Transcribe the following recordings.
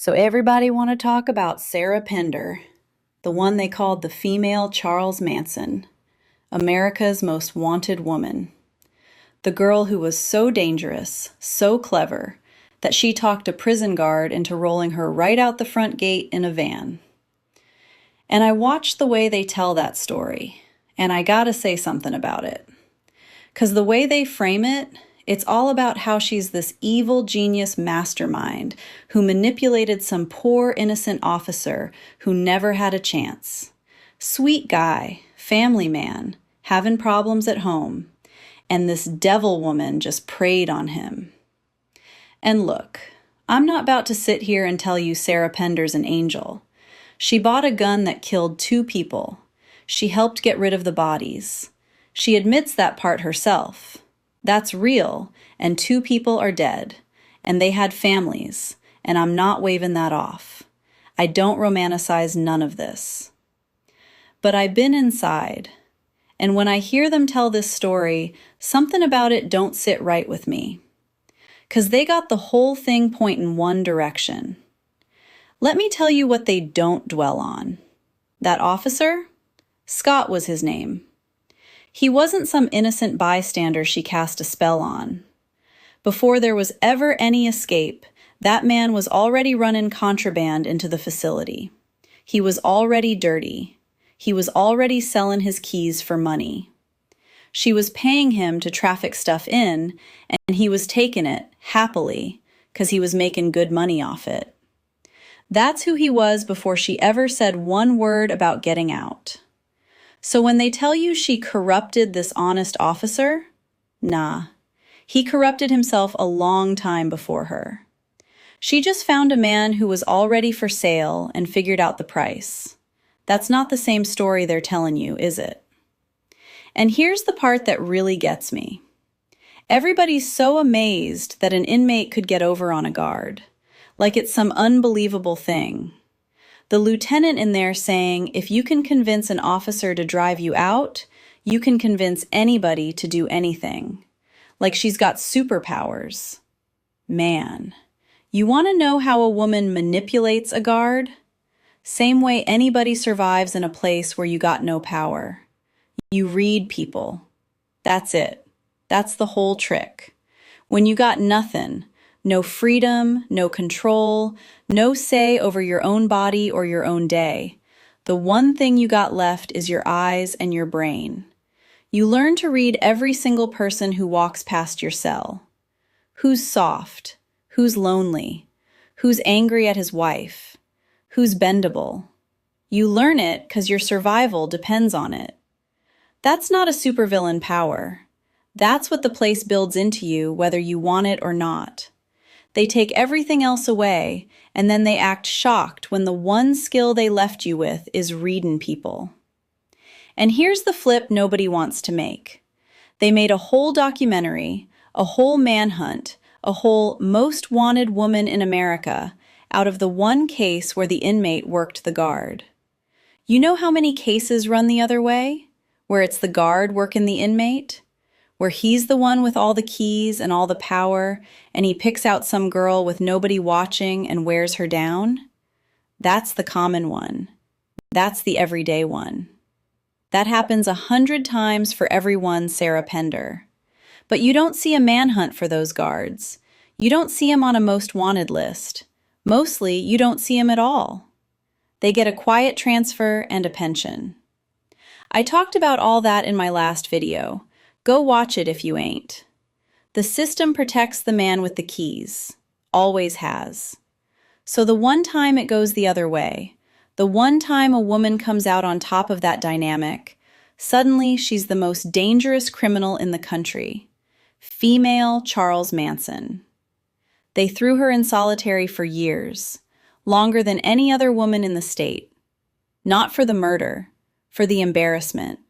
So everybody want to talk about Sarah Pender, the one they called the female Charles Manson, America's most wanted woman. The girl who was so dangerous, so clever, that she talked a prison guard into rolling her right out the front gate in a van. And I watched the way they tell that story, and I gotta say something about it. 'Cause the way they frame it, it's all about how she's this evil genius mastermind who manipulated some poor innocent officer who never had a chance. Sweet guy, family man, having problems at home, and this devil woman just preyed on him. And look, I'm not about to sit here and tell you Sarah Pender's an angel. She bought a gun that killed 2 people. She helped get rid of the bodies. She admits that part herself. That's real, and 2 people are dead, and they had families, and I'm not waving that off. I don't romanticize none of this. But I've been inside, and when I hear them tell this story, something about it don't sit right with me. 'Cause they got the whole thing pointing one direction. Let me tell you what they don't dwell on. That officer? Scott was his name. He wasn't some innocent bystander she cast a spell on. Before there was ever any escape, that man was already running contraband into the facility. He was already dirty. He was already selling his keys for money. She was paying him to traffic stuff in, and he was taking it, happily, 'cause he was making good money off it. That's who he was before she ever said one word about getting out. So when they tell you she corrupted this honest officer, nah, he corrupted himself a long time before her. She just found a man who was already for sale and figured out the price. That's not the same story they're telling you, is it? And here's the part that really gets me. Everybody's so amazed that an inmate could get over on a guard, like it's some unbelievable thing. The lieutenant in there saying, if you can convince an officer to drive you out, you can convince anybody to do anything. Like she's got superpowers. Man, you want to know how a woman manipulates a guard? Same way anybody survives in a place where you got no power. You read people. That's it. That's the whole trick. When you got nothing, no freedom, no control, no say over your own body or your own day, the one thing you got left is your eyes and your brain. You learn to read every single person who walks past your cell. Who's soft? Who's lonely? Who's angry at his wife? Who's bendable? You learn it because your survival depends on it. That's not a supervillain power. That's what the place builds into you, whether you want it or not. They take everything else away, and then they act shocked when the one skill they left you with is reading people. And here's the flip nobody wants to make. They made a whole documentary, a whole manhunt, a whole most wanted woman in America out of the one case where the inmate worked the guard. You know how many cases run the other way? Where it's the guard working the inmate? Where he's the one with all the keys and all the power, and he picks out some girl with nobody watching and wears her down? That's the common one. That's the everyday one. That happens 100 times for every one Sarah Pender. But you don't see a manhunt for those guards. You don't see them on a most wanted list. Mostly, you don't see them at all. They get a quiet transfer and a pension. I talked about all that in my last video. Go watch it if you ain't. The system protects the man with the keys. Always has. So the one time it goes the other way, the one time a woman comes out on top of that dynamic, suddenly she's the most dangerous criminal in the country. Female Charles Manson. They threw her in solitary for years, longer than any other woman in the state. Not for the murder, for the embarrassment.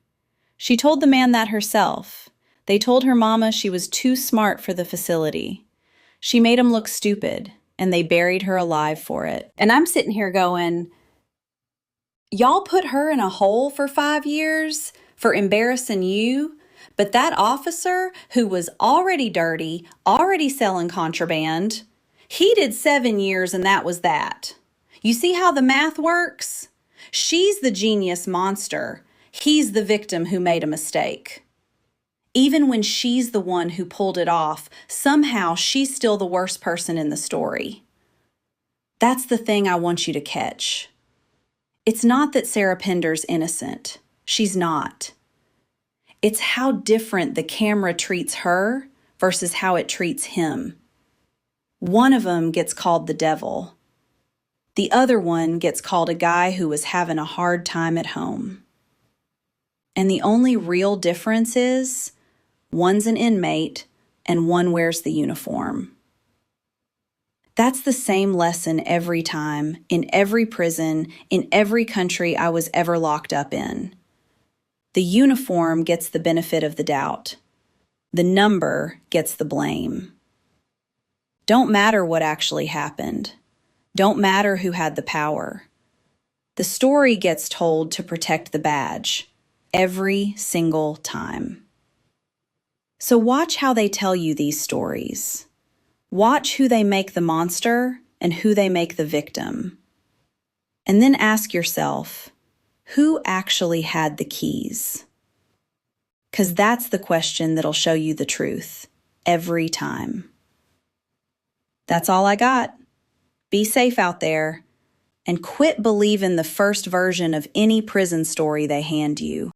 She told the man that herself. They told her mama she was too smart for the facility. She made him look stupid, and they buried her alive for it. And I'm sitting here going, y'all put her in a hole for 5 years for embarrassing you, but that officer who was already dirty, already selling contraband, He did 7 years and that was that. You see how the math works? She's the genius monster. He's the victim who made a mistake. Even when she's the one who pulled it off, somehow she's still the worst person in the story. That's the thing I want you to catch. It's not that Sarah Pender's innocent. She's not. It's how different the camera treats her versus how it treats him. One of them gets called the devil. The other one gets called a guy who was having a hard time at home. And the only real difference is one's an inmate and one wears the uniform. That's the same lesson every time, in every prison, in every country I was ever locked up in. The uniform gets the benefit of the doubt. The number gets the blame. Don't matter what actually happened. Don't matter who had the power. The story gets told to protect the badge, every single time. So watch how they tell you these stories. Watch who they make the monster and who they make the victim. And then ask yourself, who actually had the keys? 'Cause that's the question that'll show you the truth, every time. That's all I got. Be safe out there, and quit believing the first version of any prison story they hand you.